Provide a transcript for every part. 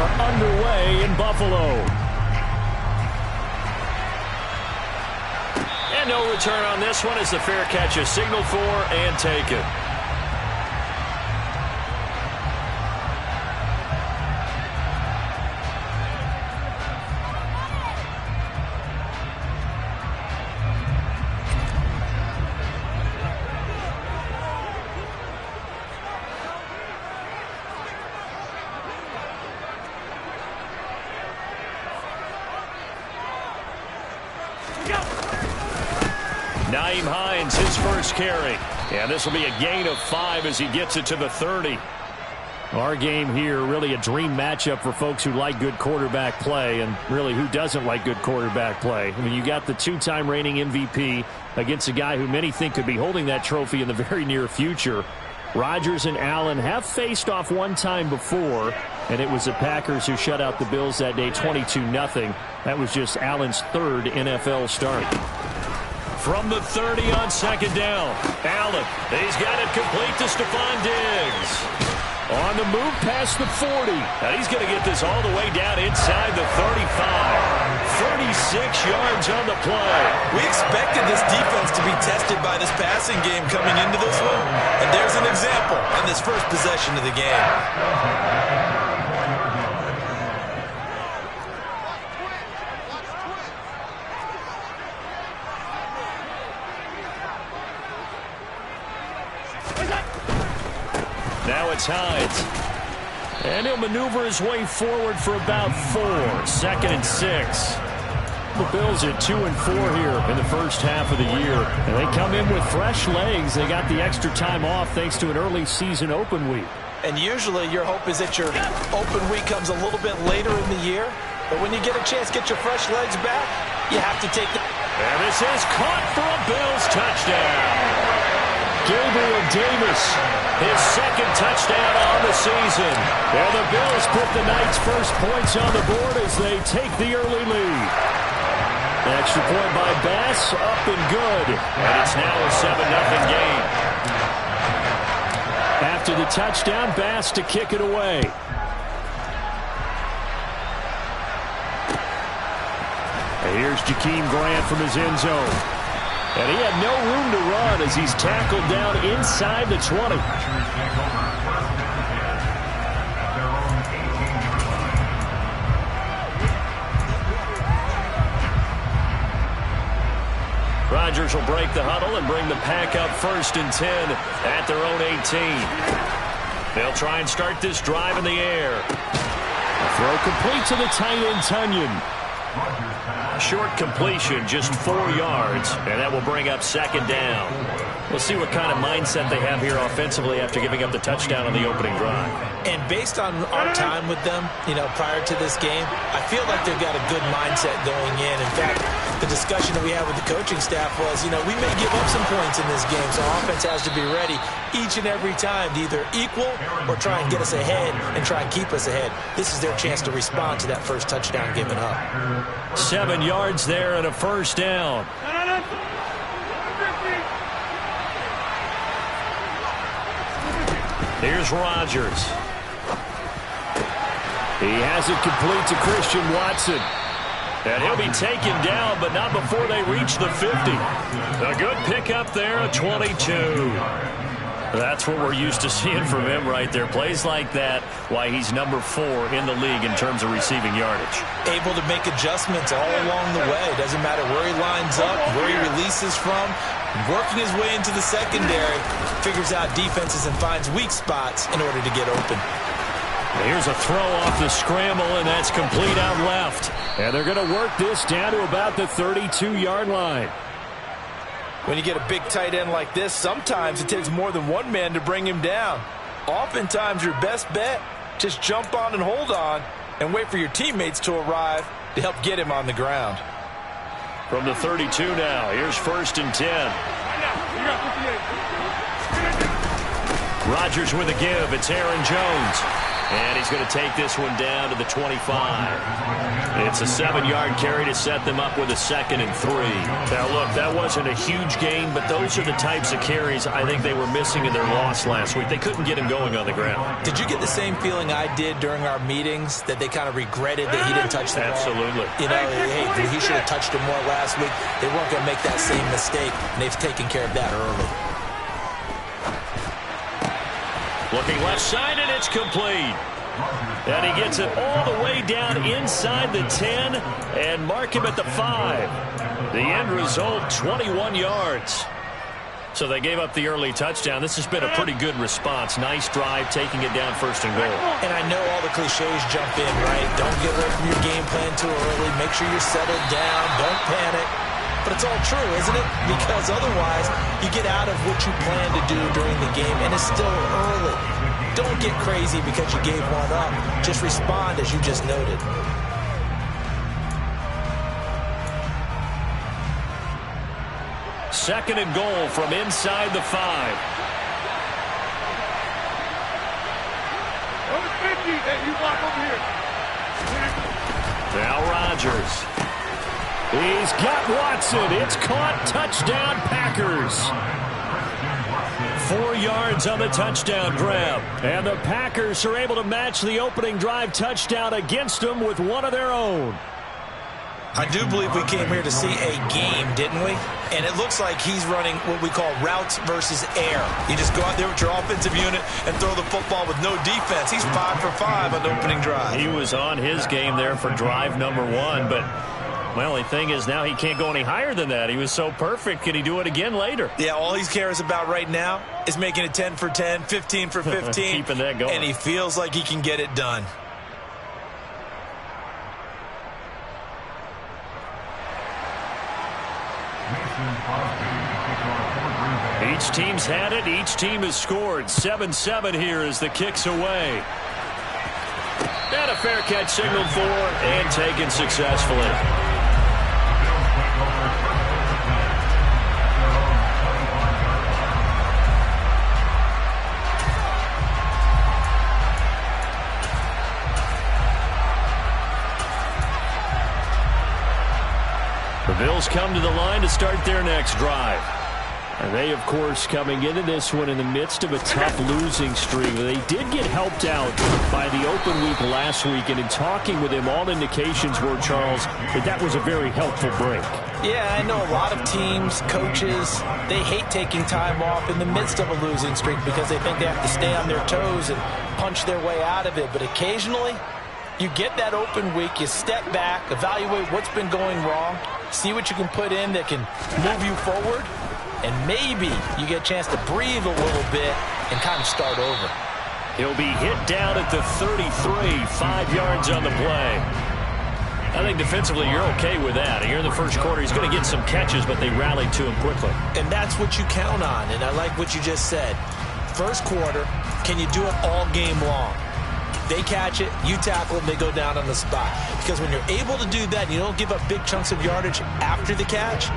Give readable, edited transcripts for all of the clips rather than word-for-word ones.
are underway in Buffalo. And no return on this one as the fair catch is signaled for and taken. Nyheim Hines, his first carry. And this will be a gain of 5 as he gets it to the 30. Our game here, really a dream matchup for folks who like good quarterback play, and really who doesn't like good quarterback play. I mean, you got the two-time reigning MVP against a guy who many think could be holding that trophy in the very near future. Rodgers and Allen have faced off one time before, and it was the Packers who shut out the Bills that day 22-0. That was just Allen's third NFL start. From the 30 on second down, Allen, he's got it complete to Stephon Diggs. On the move past the 40. And he's going to get this all the way down inside the 35. 36 yards on the play. We expected this defense to be tested by this passing game coming into this one. And there's an example on this first possession of the game. Now it's Hines. And he'll maneuver his way forward for about 4. 2nd and 6. The Bills at 2-4 here in the first half of the year. And they come in with fresh legs. They got the extra time off thanks to an early season open week. And usually your hope is that your open week comes a little bit later in the year. But when you get a chance to get your fresh legs back, you have to take the... And this is caught for a Bills touchdown. Gabriel Davis, his second touchdown on the season. And the Bills put the night's first points on the board as they take the early lead. Extra point by Bass, up and good. And it's now a 7-0 game. After the touchdown, Bass to kick it away. And here's Jakeem Grant from his end zone. And he had no room to run as he's tackled down inside the 20. Rodgers will break the huddle and bring the pack up 1st and 10 at their own 18. They'll try and start this drive in the air. A throw complete to the tight end, Tonyan. Short completion, just 4 yards, and that will bring up 2nd down. We'll see what kind of mindset they have here offensively after giving up the touchdown on the opening drive. And based on our time with them, prior to this game, I feel like they've got a good mindset going in. In fact, the discussion that we had with the coaching staff was, we may give up some points in this game, so offense has to be ready each and every time to either equal or try and get us ahead and try and keep us ahead. This is their chance to respond to that first touchdown given up. 7 yards there and a 1st down. Here's Rodgers. He has it complete to Christian Watson. And he'll be taken down, but not before they reach the 50. A good pickup there, a 22. That's what we're used to seeing from him right there. Plays like that, why he's number 4 in the league in terms of receiving yardage. Able to make adjustments all along the way. Doesn't matter where he lines up, where he releases from. Working his way into the secondary, figures out defenses and finds weak spots in order to get open. Here's a throw off the scramble, and that's complete out left. And they're going to work this down to about the 32-yard line. When you get a big tight end like this, sometimes it takes more than one man to bring him down. Oftentimes, your best bet, just jump on and hold on and wait for your teammates to arrive to help get him on the ground. From the 32 now, here's 1st and 10. Rodgers with a give. It's Aaron Jones. And he's going to take this one down to the 25. It's a 7-yard carry to set them up with a 2nd and 3. Now, look, that wasn't a huge gain, but those are the types of carries I think they were missing in their loss last week. They couldn't get him going on the ground. Did you get the same feeling I did during our meetings, that they kind of regretted that he didn't touch the ball? Absolutely. You know, hey, he should have touched it more last week. They weren't going to make that same mistake, and they've taken care of that early. Looking left side, and it's complete. And he gets it all the way down inside the 10 and mark him at the 5. The end result, 21 yards. So they gave up the early touchdown. This has been a pretty good response. Nice drive, taking it down 1st and goal. And I know all the cliches jump in, right? Don't get away from your game plan too early. Make sure you're settled down. Don't panic. But it's all true, isn't it? Because otherwise, you get out of what you plan to do during the game, and it's still early. Don't get crazy because you gave one up. Just respond as you just noted. Second and goal from inside the 5. Now Rodgers. He's got Watson. It's caught. Touchdown, Packers. 4 yards on the touchdown grab. And the Packers are able to match the opening drive touchdown against them with one of their own. I do believe we came here to see a game, didn't we? And it looks like he's running what we call routes versus air. You just go out there with your offensive unit and throw the football with no defense. He's 5 for 5 on the opening drive. He was on his game there for drive number 1, but my only thing is now he can't go any higher than that. He was so perfect. Can he do it again later? Yeah, all he cares about right now is making it 10 for 10, 15 for 15. Keeping that going. And he feels like he can get it done. Each team's had it. Each team has scored. 7-7 here as the kick's away. And a fair catch signaled for and taken successfully. The Bills come to the line to start their next drive. And they, of course, coming into this one in the midst of a tough losing streak. They did get helped out by the open week last week, and in talking with him, all indications were, Charles, that was a very helpful break. Yeah, I know a lot of teams, coaches, they hate taking time off in the midst of a losing streak because they think they have to stay on their toes and punch their way out of it. But occasionally, you get that open week, you step back, evaluate what's been going wrong, see what you can put in that can move you forward, and maybe you get a chance to breathe a little bit and kind of start over. He'll be hit down at the 33, 5 yards on the play. I think defensively you're okay with that. Here in the first quarter, he's going to get some catches, but they rallied to him quickly. And that's what you count on, and I like what you just said. First quarter, can you do it all game long? They catch it, you tackle them, they go down on the spot. Because when you're able to do that, and you don't give up big chunks of yardage after the catch,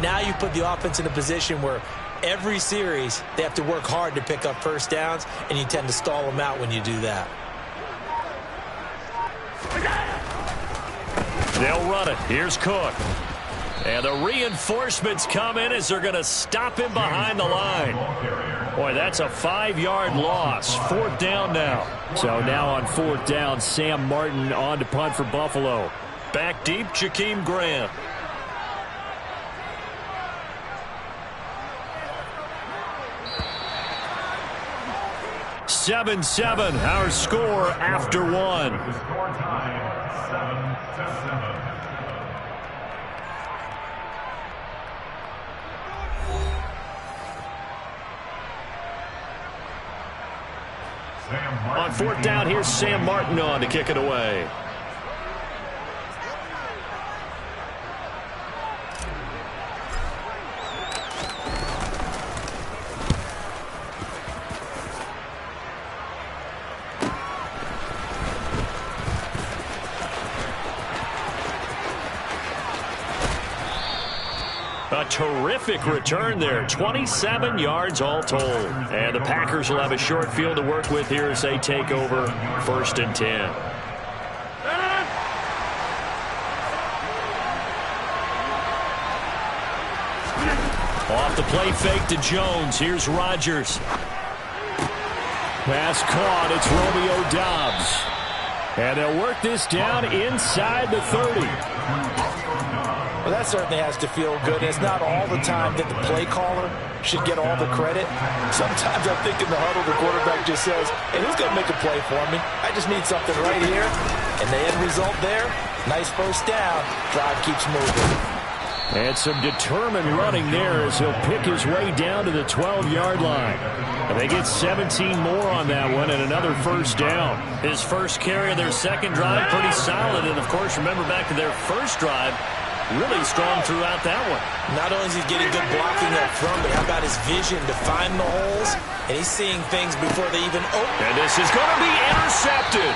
now you put the offense in a position where every series they have to work hard to pick up first downs, and you tend to stall them out when you do that. They'll run it. Here's Cook. And the reinforcements come in as they're going to stop him behind the line. Boy, that's a 5-yard loss. 4th down now. So now on 4th down, Sam Martin on to punt for Buffalo. Back deep, Jakeem Grant. (7-7) our score after one. On 4th down, here's Sam Martin on to kick it away. A terrific return there. 27 yards all told. And the Packers will have a short field to work with here as they take over 1st and 10. Off the play fake to Jones. Here's Rodgers. Pass caught. It's Romeo Doubs. And they'll work this down inside the 30. Well, that certainly has to feel good. It's not all the time that the play caller should get all the credit. Sometimes I think in the huddle, the quarterback just says, hey, who's going to make a play for me? I just need something right here. And the end result there, nice first down. Drive keeps moving. And some determined running there as he'll pick his way down to the 12-yard line. And they get 17 more on that one and another first down. His first carry of their second drive, pretty solid. And, of course, remember back to their first drive, really strong throughout that one. Not only is he getting good blocking up front, but how about his vision to find the holes? And he's seeing things before they even open. And this is going to be intercepted.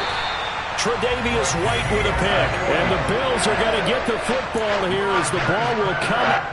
Tre'Davious White with a pick. And the Bills are going to get the football here as the ball will come.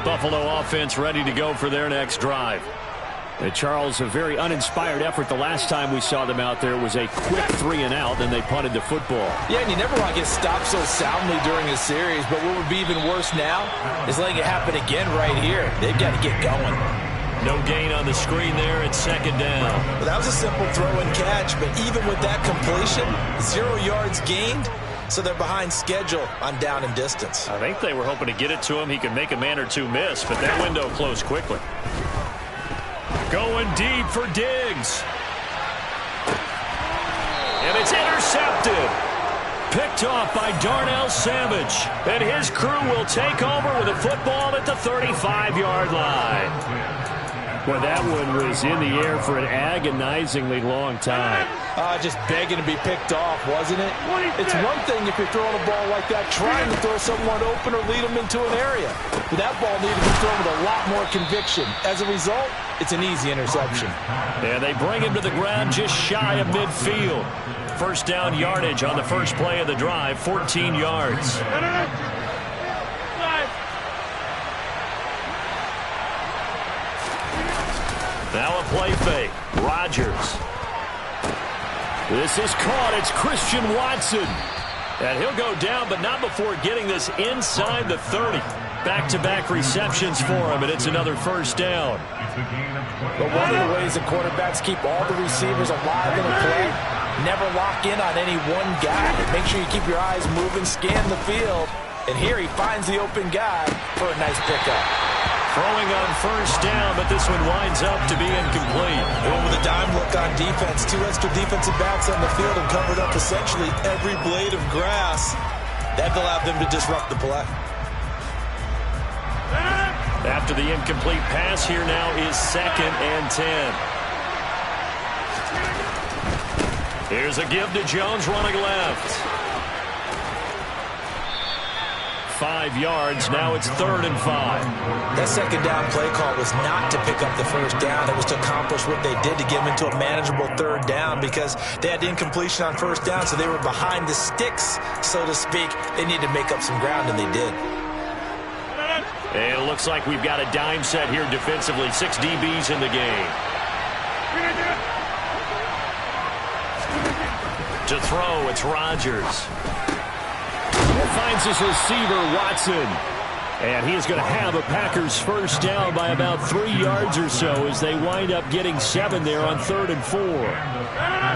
Buffalo offense ready to go for their next drive. And Charles, a very uninspired effort. The last time we saw them out there was a quick 3-and-out, then they punted the football. Yeah, and you never want to get stopped so soundly during a series, but what would be even worse now is letting it happen again right here. They've got to get going. No gain on the screen there at 2nd down. Well, that was a simple throw and catch, but even with that completion, 0 yards gained. So they're behind schedule on down and distance. I think they were hoping to get it to him. He could make a man or two miss, but that window closed quickly. Going deep for Diggs. And it's intercepted. Picked off by Darnell Savage. And his crew will take over with a football at the 35-yard line. Well, that one was in the air for an agonizingly long time. Just begging to be picked off, wasn't it? It's one thing if you're throwing a ball like that, trying to throw someone open or lead them into an area. But that ball needed to be thrown with a lot more conviction. As a result, it's an easy interception. And they bring him to the ground just shy of midfield. First down yardage on the first play of the drive, 14 yards. Now a play fake. Rodgers. This is caught. It's Christian Watson. And he'll go down, but not before getting this inside the 30. Back-to-back receptions for him, and it's another first down. But one of the ways that quarterbacks keep all the receivers alive in a play, never lock in on any one guy. Make sure you keep your eyes moving, scan the field. And here he finds the open guy for a nice pickup. Throwing on first down, but this one winds up to be incomplete. Well, with a dime look on defense, 2 extra defensive backs on the field and covered up essentially every blade of grass. That allowed them to disrupt the play. After the incomplete pass, here now is 2nd and 10. Here's a give to Jones running left. 5 yards. Now it's 3rd and 5. That second down play call was not to pick up the first down. It was to accomplish what they did to get them into a manageable 3rd down because they had incompletion on first down, so they were behind the sticks, so to speak. They needed to make up some ground, and they did. And it looks like we've got a dime set here defensively. 6 DBs in the game. To throw, it's Rodgers. Finds his receiver, Watson. And he is going to have a Packers first down by about 3 yards or so as they wind up getting 7 there on 3rd and 4.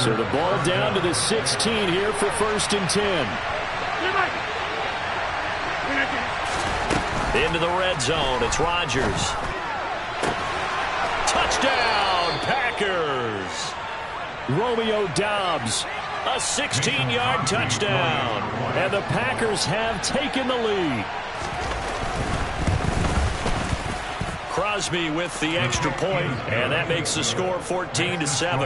So the ball down to the 16 here for 1st and 10. Into the red zone. It's Rodgers. Touchdown, Packers. Romeo Doubs. A 16-yard touchdown. And the Packers have taken the lead. Crosby with the extra point, and that makes the score 14-7.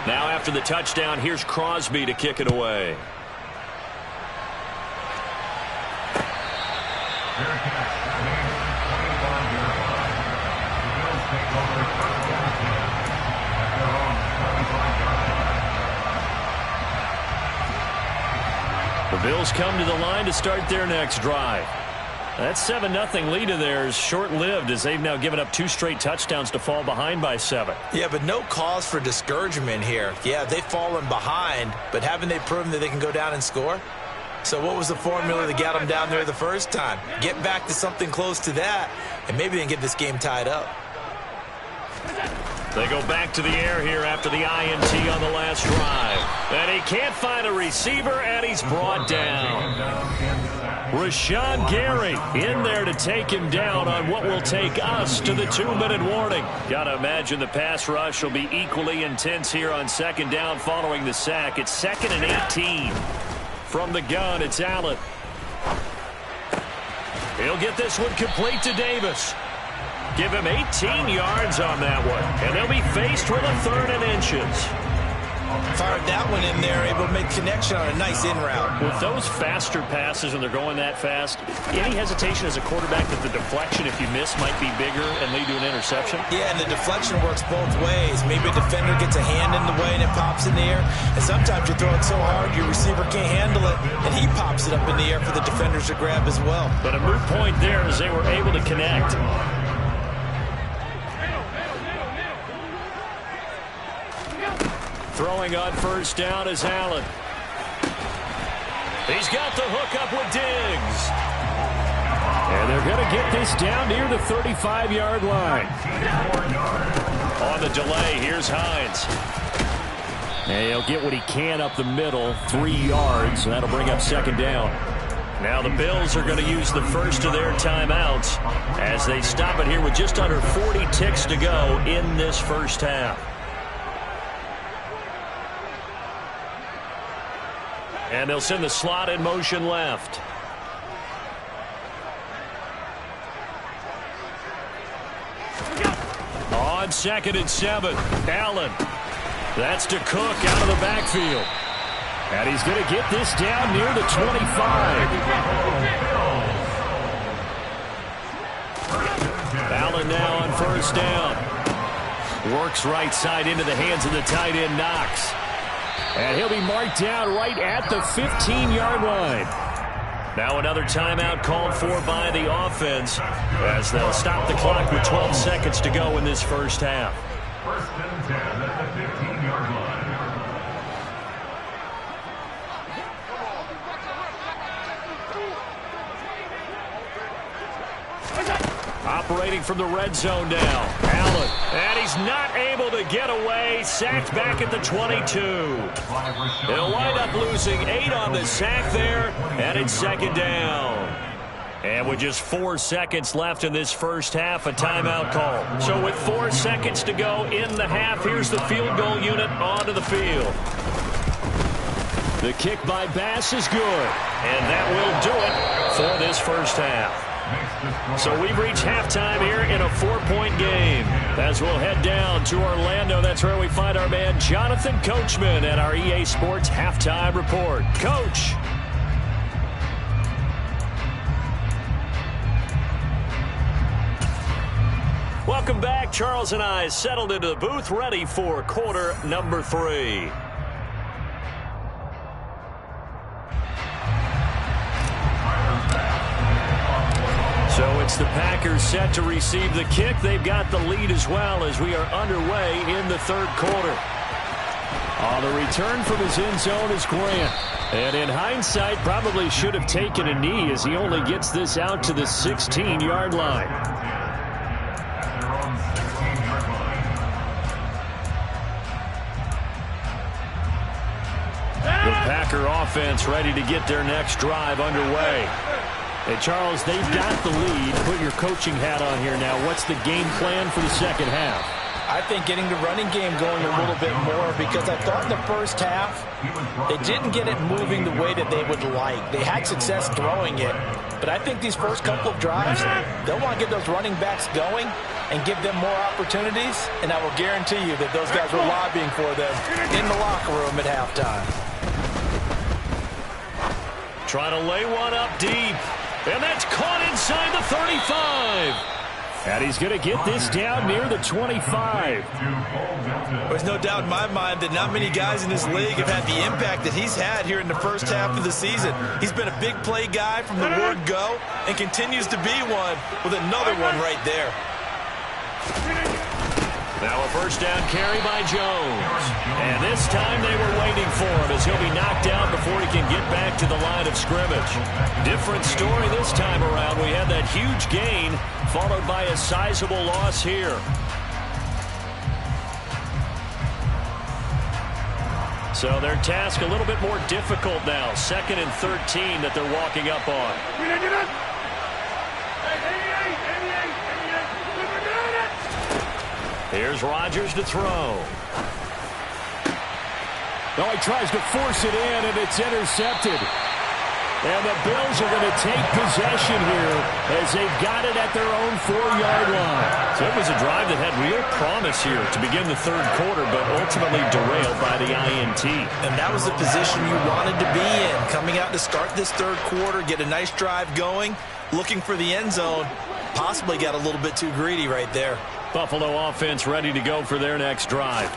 Now after the touchdown, here's Crosby to kick it away. The Bills come to the line to start their next drive. That 7-0 lead of theirs short-lived as they've now given up 2 straight touchdowns to fall behind by 7. Yeah, but no cause for discouragement here. Yeah, they've fallen behind, but haven't they proven that they can go down and score? So what was the formula that got them down there the first time? Get back to something close to that, and maybe they can get this game tied up. They go back to the air here after the INT on the last drive. And he can't find a receiver, and he's brought down. Rashawn Gary in there to take him down on what will take us to the 2-minute warning. Got to imagine the pass rush will be equally intense here on second down following the sack. It's 2nd and 18. From the gun, it's Allen. He'll get this one complete to Davis. Give him 18 yards on that one. And they'll be faced with a 3rd and inches. Fired that one in there, able to make connection on a nice in route. With those faster passes when they're going that fast, any hesitation as a quarterback that the deflection, if you miss, might be bigger and lead to an interception? Yeah, and the deflection works both ways. Maybe a defender gets a hand in the way and it pops in the air. And sometimes you throw it so hard your receiver can't handle it, and he pops it up in the air for the defenders to grab as well. But a moot point there as they were able to connect. Throwing on first down is Allen. He's got the hook up with Diggs. And they're going to get this down near the 35-yard line. On the delay, here's Hines. And he'll get what he can up the middle, 3 yards. And that'll bring up 2nd down. Now the Bills are going to use the first of their timeouts as they stop it here with just under 40 ticks to go in this first half. And they'll send the slot in motion left. On 2nd and 7, Allen. That's to Cook out of the backfield. And he's going to get this down near the 25. Allen now on first down. Works right side into the hands of the tight end, Knox. And he'll be marked down right at the 15-yard line. Now another timeout called for by the offense as they'll stop the clock with 12 seconds to go in this first half. 1st and 10 at the 15-yard line. Operating from the red zone now. Allen. And he's not able to get away. Sacked back at the 22. He'll wind up losing 8 on the sack there. And it's 2nd down. And with just 4 seconds left in this first half, a timeout call. So with 4 seconds to go in the half, here's the field goal unit onto the field. The kick by Bass is good. And that will do it for this first half. So we've reached halftime here in a 4-point game. As we'll head down to Orlando, that's where we find our man Jonathan Coachman at our EA Sports Halftime Report. Coach. Welcome back. Charles and I settled into the booth, ready for quarter number 3. So it's the Packers set to receive the kick. They've got the lead as well as we are underway in the 3rd quarter. On the return from his end zone is Grant. And in hindsight, probably should have taken a knee as he only gets this out to the 16-yard line. The Packer offense ready to get their next drive underway. Hey, Charles, they've got the lead. Put your coaching hat on here now. What's the game plan for the second half? I think getting the running game going a little bit more, because I thought in the first half they didn't get it moving the way that they would like. They had success throwing it, but I think these first couple of drives, they'll want to get those running backs going and give them more opportunities, and I will guarantee you that those guys were lobbying for them in the locker room at halftime. Trying to lay one up deep, and that's caught inside the 35. And he's going to get this down near the 25. There's no doubt in my mind that not many guys in this league have had the impact that he's had here in the first half of the season. He's been a big play guy from the word go and continues to be one with another one right there. Now a first down carry by Jones. And this time they were waiting for him as he'll be knocked out before he can get back to the line of scrimmage. Different story this time around. We had that huge gain followed by a sizable loss here. So their task a little bit more difficult now. 2nd and 13 that they're walking up on. Here's Rodgers to throw. Oh, he tries to force it in, and it's intercepted. And the Bills are going to take possession here as they've got it at their own 4-yard line. So it was a drive that had real promise here to begin the third quarter, but ultimately derailed by the INT. And that was the position you wanted to be in. Coming out to start this third quarter, get a nice drive going, looking for the end zone. Possibly got a little bit too greedy right there. Buffalo offense ready to go for their next drive.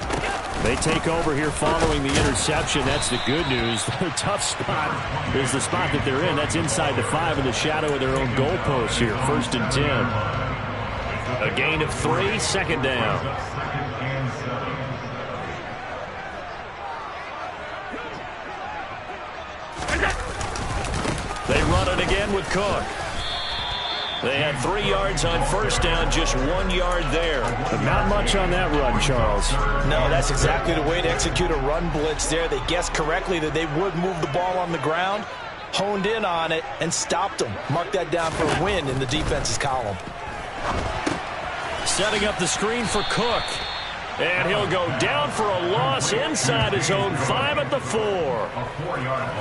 They take over here following the interception. That's the good news. Their tough spot is the spot that they're in. That's inside the 5 in the shadow of their own goalpost here. 1st and 10. A gain of 3, 2nd down. They run it again with Cook. They had 3 yards on first down, just 1 yard there. But not much on that run, Charles. No, that's exactly the way to execute a run blitz there. They guessed correctly that they would move the ball on the ground, honed in on it, and stopped them. Mark that down for a win in the defense's column. Setting up the screen for Cook. And he'll go down for a loss inside his own 5 at the 4.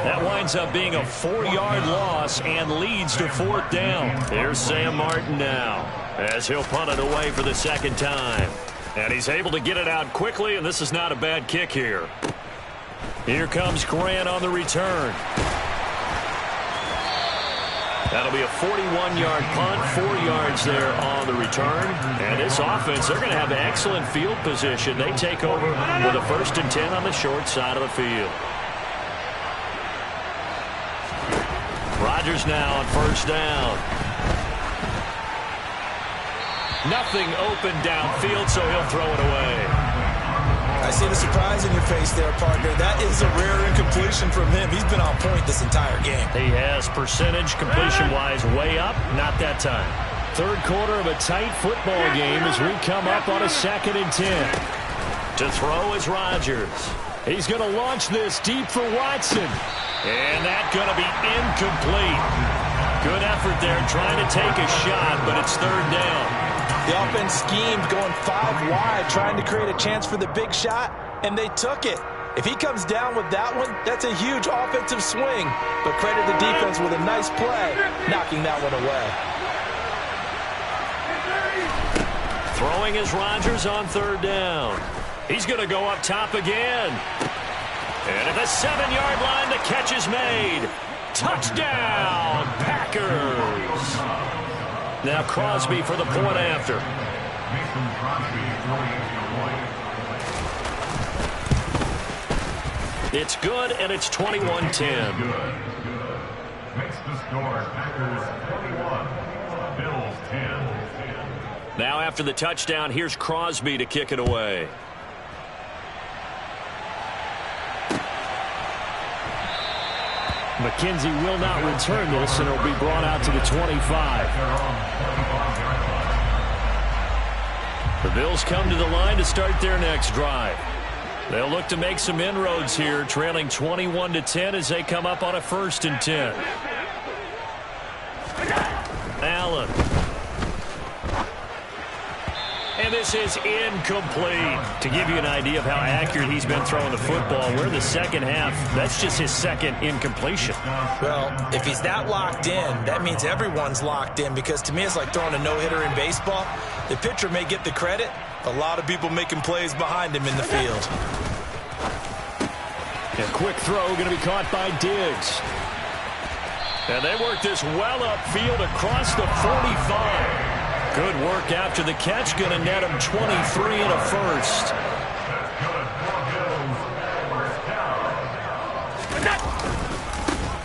That winds up being a 4-yard loss and leads to 4th down. Here's Sam Martin now as he'll punt it away for the 2nd time. And he's able to get it out quickly, and this is not a bad kick here. Here comes Grant on the return. That'll be a 41-yard punt, 4 yards there on the return. And this offense, they're going to have excellent field position. They take over with a 1st and 10 on the short side of the field. Rodgers now on 1st down. Nothing open downfield, so he'll throw it away. I see the surprise in your face there, partner. That is a rare incompletion from him. He's been on point this entire game. He has percentage completion-wise way up. Not that time. Third quarter of a tight football game as we come up on a 2nd and 10. To throw is Rodgers. He's going to launch this deep for Watson. And that's going to be incomplete. Good effort there trying to take a shot, but it's 3rd down. The offense schemed going 5 wide, trying to create a chance for the big shot, and they took it. If he comes down with that one, that's a huge offensive swing. But credit the defense with a nice play, knocking that one away. Throwing is Rodgers on 3rd down. He's going to go up top again. And at the 7-yard line, the catch is made. Touchdown, Packers. Now Crosby for the point after. It's good, and it's 21-10. Makes the score Packers 21, Bills 10. Now after the touchdown, here's Crosby to kick it away. McKenzie will not return this, and it'll be brought out to the 25. The Bills come to the line to start their next drive. They'll look to make some inroads here, trailing 21-10 as they come up on a 1st and 10. Allen. And this is incomplete. To give you an idea of how accurate he's been throwing the football, we're in the second half. That's just his second incompletion. Well, if he's that locked in, that means everyone's locked in, because to me it's like throwing a no-hitter in baseball. The pitcher may get the credit. A lot of people making plays behind him in the field. A quick throw going to be caught by Diggs. And they work this well upfield across the 45. Good work after the catch. Going to net him 23 and a first.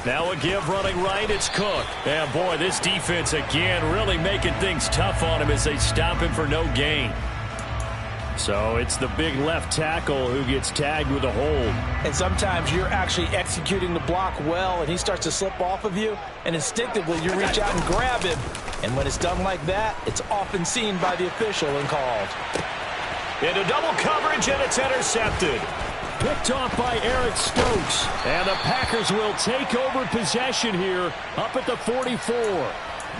Now a give running right. It's Cook. And boy, this defense again really making things tough on him as they stop him for no gain. So it's the big left tackle who gets tagged with a hold. And sometimes you're actually executing the block well, and he starts to slip off of you, and instinctively you reach out and grab him. And when it's done like that, it's often seen by the official and called. Into double coverage, and it's intercepted. Picked off by Eric Stokes. And the Packers will take over possession here up at the 44.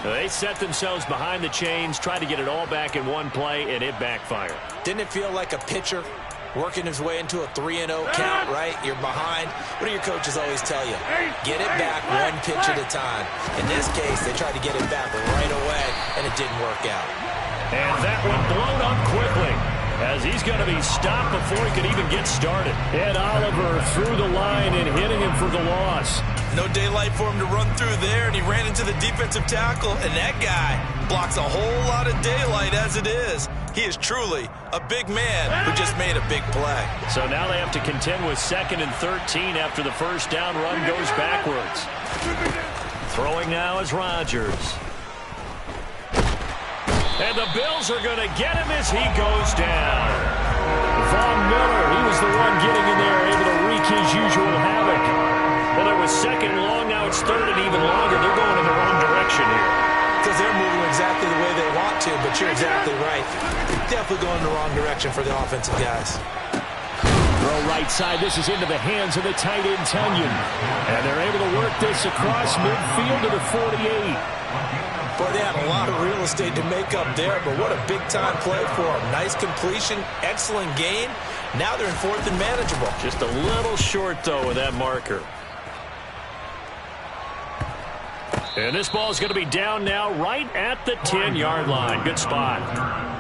They set themselves behind the chains, tried to get it all back in one play, and it backfired. Didn't it feel like a pitcher working his way into a 3-0 count, right? You're behind. What do your coaches always tell you? Get it back one pitch at a time. In this case, they tried to get it back right away, and it didn't work out. And that one blown up quickly, as he's going to be stopped before he could even get started. Ed Oliver through the line and hitting him for the loss. No daylight for him to run through there, and he ran into the defensive tackle, and that guy blocks a whole lot of daylight as it is. He is truly a big man who just made a big play. So now they have to contend with 2nd and 13 after the first down run goes backwards. Throwing now is Rodgers. And the Bills are going to get him as he goes down. Von Miller, he was the one getting in there, able to wreak his usual havoc. Well, there was 2nd and long, now it's 3rd and even longer. They're going in the wrong direction here. Because they're moving exactly the way they want to, but you're exactly right. Definitely going in the wrong direction for the offensive guys. Throw right side. This is into the hands of the tight end, Tunyon. And they're able to work this across midfield to the 48. Boy, they had a lot of real estate to make up there, but what a big-time play for them. Nice completion, excellent gain. Now they're in 4th and manageable. Just a little short, though, with that marker. And this ball is going to be down now right at the 10-yard line. Good spot.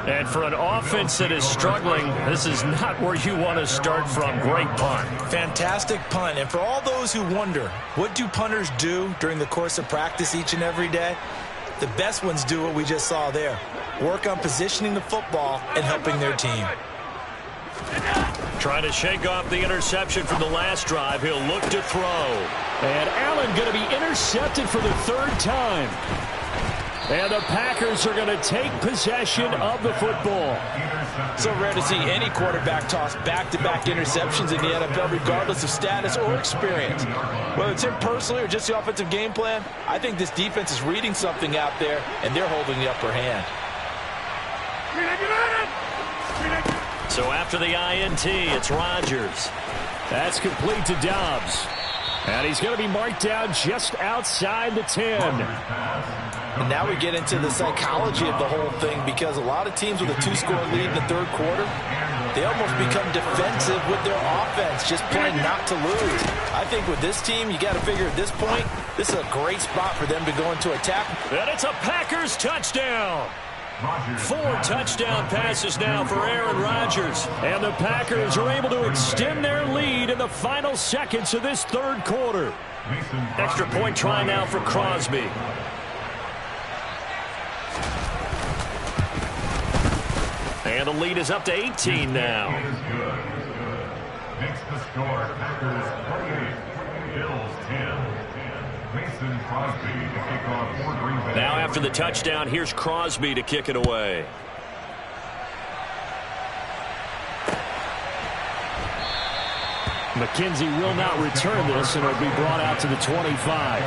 And for an offense that is struggling, this is not where you want to start from. Great punt. Fantastic punt. And for all those who wonder, what do punters do during the course of practice each and every day? The best ones do what we just saw there. Work on positioning the football and helping their team. Trying to shake off the interception from the last drive. He'll look to throw. And Allen going to be intercepted for the 3rd time. And the Packers are going to take possession of the football. So rare to see any quarterback toss back-to-back interceptions in the NFL, regardless of status or experience. Whether it's him personally or just the offensive game plan, I think this defense is reading something out there, and they're holding the upper hand. So after the INT, it's Rodgers. That's complete to Dobbs. And he's going to be marked down just outside the 10. And now we get into the psychology of the whole thing, because a lot of teams with a 2-score lead in the 3rd quarter, they almost become defensive with their offense, just playing not to lose. I think with this team, you got to figure at this point, this is a great spot for them to go into attack. And it's a Packers touchdown. 4 touchdown passes now for Aaron Rodgers. And the Packers are able to extend their lead in the final seconds of this 3rd quarter. Extra point try now for Crosby. And the lead is up to 18 now. Makes the score Packers 28, Bills 10. Mason Crosby to kick off for Green Bay. Now after the touchdown, here's Crosby to kick it away. McKenzie will not return this, and it'll be brought out to the 25.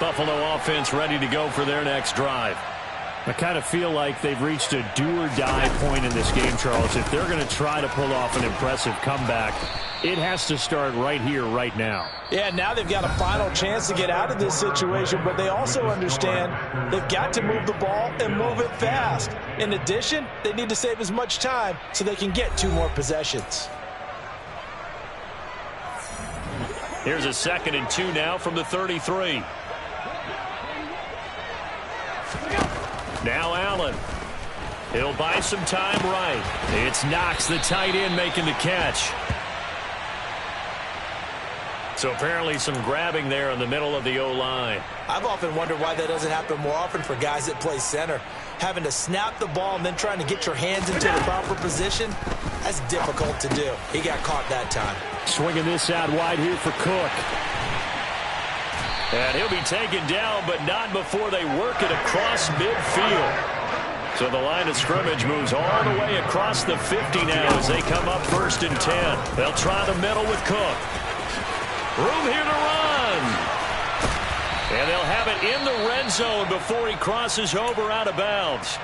Buffalo offense ready to go for their next drive. I kind of feel like they've reached a do-or-die point in this game, Charles. If they're going to try to pull off an impressive comeback, it has to start right here, right now. Yeah, now they've got a final chance to get out of this situation, but they also understand they've got to move the ball and move it fast. In addition, they need to save as much time so they can get 2 more possessions. Here's a 2nd and 2 now from the 33. Now Allen. He'll buy some time right. It's Knox, the tight end, making the catch. So apparently some grabbing there in the middle of the O-line. I've often wondered why that doesn't happen more often for guys that play center. Having to snap the ball and then trying to get your hands into the proper position, that's difficult to do. He got caught that time. Swinging this out wide here for Cook. And he'll be taken down, but not before they work it across midfield. So the line of scrimmage moves all the way across the 50 now as they come up 1st and 10. They'll try the middle with Cook. Room here to run. And they'll have it in the red zone before he crosses over out of bounds.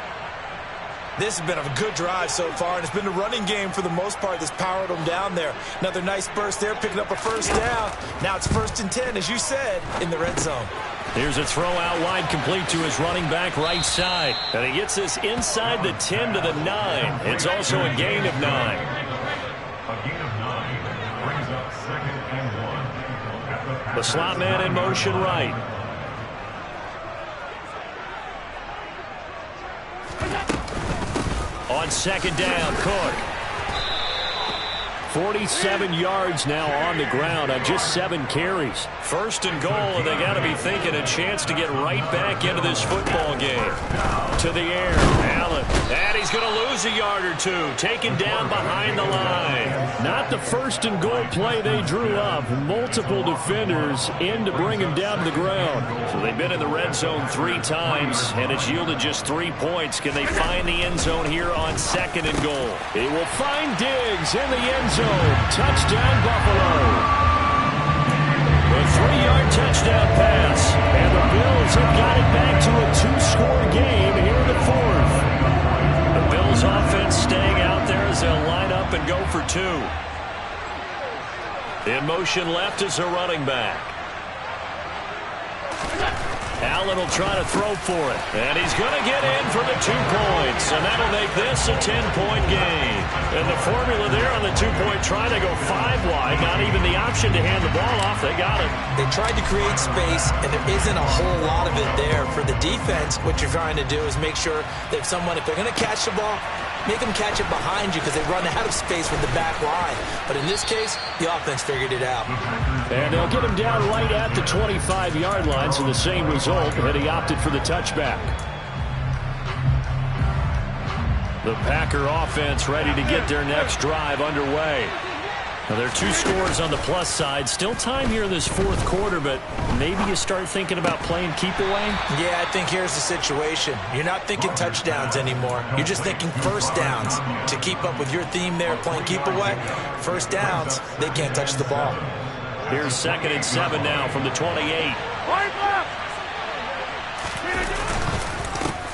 This has been a good drive so far, and it's been the running game for the most part that's powered them down there. Another nice burst there, picking up a 1st down. Now it's 1st and 10, as you said, in the red zone. Here's a throw out wide, complete to his running back right side. And he gets this inside the 10 to the 9. It's also a gain of 9. A gain of 9 brings up 2nd and 1. The slot man in motion right. On 2nd down, Cook. 47 yards now on the ground on just 7 carries. 1st and goal, and they got to be thinking a chance to get right back into this football game. To the air, Allen. And he's going to lose a yard or 2. Taken down behind the line. Not the 1st and goal play they drew up. Multiple defenders in to bring him down to the ground. So they've been in the red zone 3 times, and it's yielded just 3 points. Can they find the end zone here on 2nd and goal? He will find Diggs in the end zone. Touchdown, Buffalo. A 3-yard touchdown pass. And the Bills have got it back to a 2-score game here in the 4th. The Bills offense staying out there as they'll line up and go for 2. In motion left is a running back. Allen will try to throw for it. And he's going to get in for the 2 points. And that'll make this a 10-point game. And the formula there on the 2-point try to go 5 wide. Not even the option to hand the ball off. They got it. They tried to create space, and there isn't a whole lot of it there. For the defense, what you're trying to do is make sure that if they're going to catch the ball, make them catch it behind you because they run out of space with the back line. But in this case, the offense figured it out. And they'll get him down right at the 25-yard line, so the same result, and he opted for the touchback. The Packer offense ready to get their next drive underway. Now, there are 2 scores on the plus side. Still time here in this 4th quarter, but maybe you start thinking about playing keep away? Yeah, I think here's the situation. You're not thinking touchdowns anymore. You're just thinking 1st downs. To keep up with your theme there, playing keep away, 1st downs, they can't touch the ball. Here's 2nd and 7 now from the 28.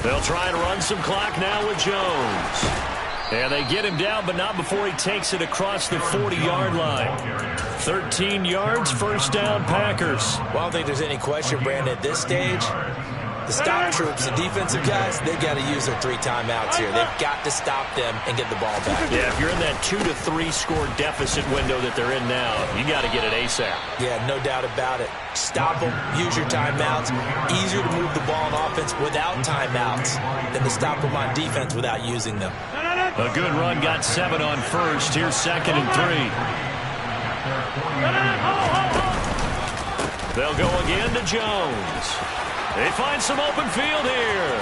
They'll try and run some clock now with Jones. And they get him down, but not before he takes it across the 40-yard line. 13 yards, 1st down, Packers. Well, I don't think there's any question, Brandon, at this stage. The stop troops, the defensive guys, they've got to use their 3 timeouts here. They've got to stop them and get the ball back. Yeah, if you're in that 2 to 3 score deficit window that they're in now, you got to get it ASAP. Yeah, no doubt about it. Stop them, use your timeouts. Easier to move the ball on offense without timeouts than to stop them on defense without using them. A good run, got 7 on 1st. Here's 2nd and 3. They'll go again to Jones. They find some open field here.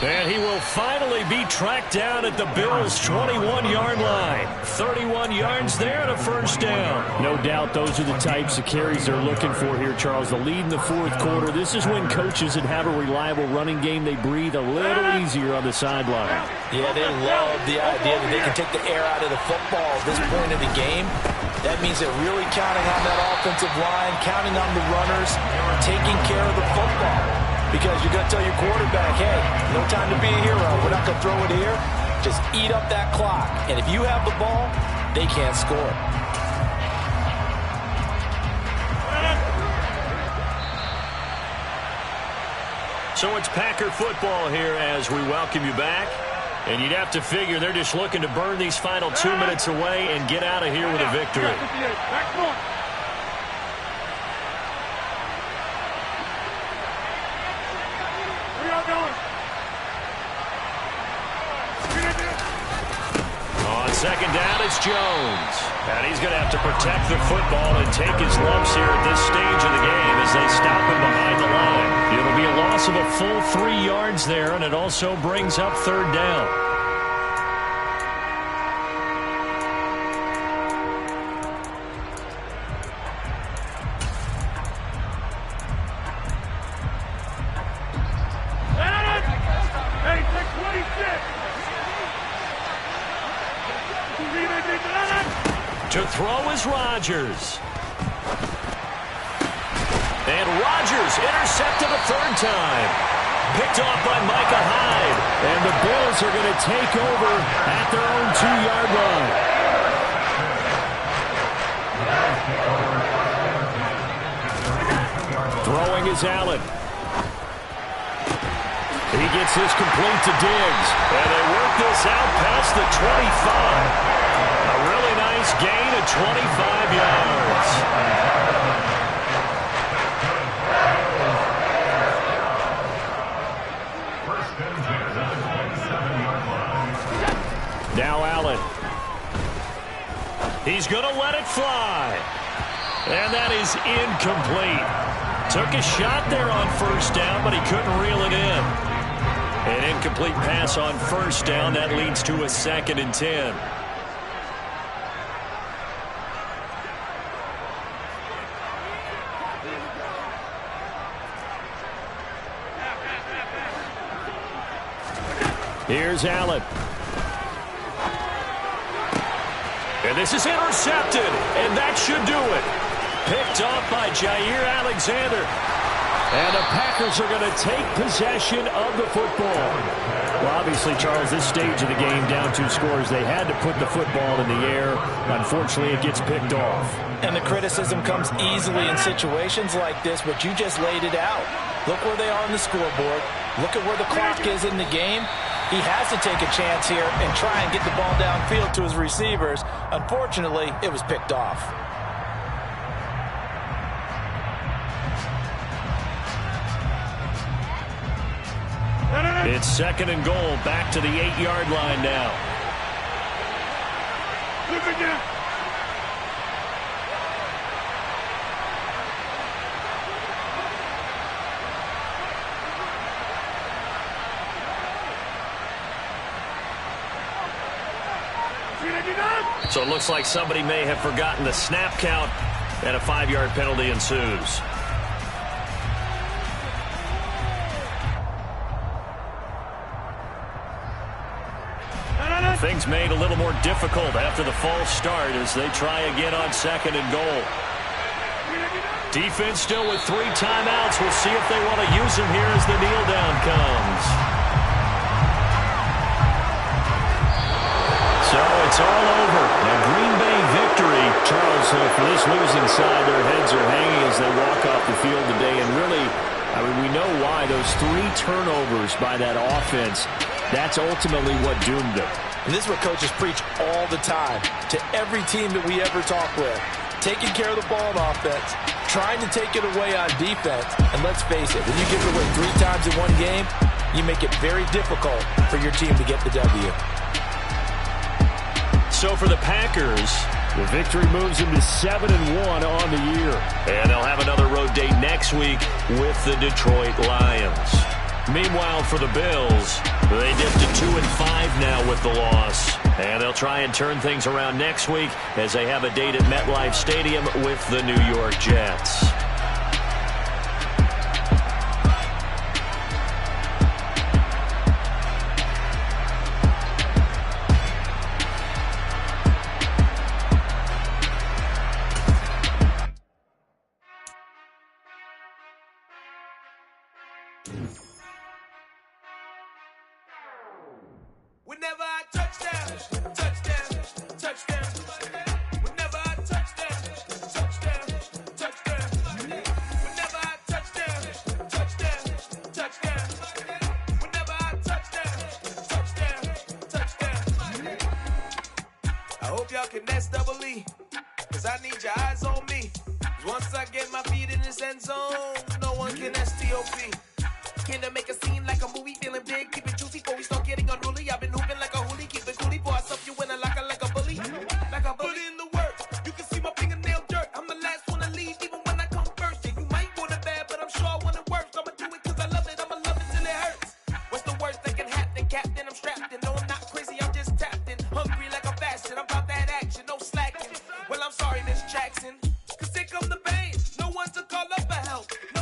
And he will finally be tracked down at the Bills' 21-yard line. 31 yards there and a 1st down. No doubt those are the types of carries they're looking for here, Charles. The lead in the 4th quarter. This is when coaches that have a reliable running game, they breathe a little easier on the sideline. Yeah, they love the idea that they can take the air out of the football at this point of the game. That means they're really counting on that offensive line, counting on the runners, taking care of the football. because you're going to tell your quarterback, hey, no time to be a hero. We're not going to throw it here. Just eat up that clock. And if you have the ball, they can't score. So it's Packer football here as we welcome you back. And you'd have to figure they're just looking to burn these final 2 minutes away and get out of here with a victory. On second down, it's Jones. And he's going to have to protect the football and take his lumps here at this stage of the game as they stop him behind the line. It'll be a loss of a full 3 yards there, and it also brings up third down. To throw is Rodgers. And Rodgers intercepted a third time. Picked off by Micah Hyde. And the Bills are going to take over at their own 2-yard line. Throwing is Allen. He gets this complete to Diggs. And they work this out past the 25. A really nice gain of 25 yards. Now Allen. He's going to let it fly. And that is incomplete. Took a shot there on first down, but he couldn't reel it in. An incomplete pass on first down. That leads to a 2nd and 10. Here's Allen. And this is intercepted, and that should do it. Picked off by Jair Alexander. And the Packers are going to take possession of the football. Well, obviously, Charles, this stage of the game, down 2 scores, they had to put the football in the air. Unfortunately, it gets picked off. And the criticism comes easily in situations like this, but you just laid it out. Look where they are on the scoreboard. Look at where the clock is in the game. He has to take a chance here and try and get the ball downfield to his receivers. Unfortunately, it was picked off. It's 2nd and goal, back to the 8-yard line now. So it looks like somebody may have forgotten the snap count, and a 5-yard penalty ensues. Things made a little more difficult after the false start as they try again on 2nd and goal. Defense still with 3 timeouts. We'll see if they want to use them here as the kneel down comes. So it's all over. A Green Bay victory. Charles, for this losing side, their heads are hanging as they walk off the field today. And really, I mean, we know why. Those 3 turnovers by that offense, that's ultimately what doomed them. And this is what coaches preach all the time to every team that we ever talk with. Taking care of the ball on offense, trying to take it away on defense. And let's face it, when you give it away 3 times in one game, you make it very difficult for your team to get the W. So for the Packers, the victory moves them to 7-1 on the year. And they'll have another road date next week with the Detroit Lions. Meanwhile, for the Bills, they dipped to 2-5 now with the loss. And they'll try and turn things around next week as they have a date at MetLife Stadium with the New York Jets. Whenever I touch down, touchdown, touchdown. Whenever I touch down, touchdown, touchdown. Whenever I touch down, touchdown, touchdown. Whenever I touch down, touchdown, touchdown. I hope y'all can nest double E, cause I need your eyes on me. Cause once I get my feet in this end zone, no one can STOP. Can I make a scene like a movie, feeling big, keep it juicy before we start getting unruly? I've been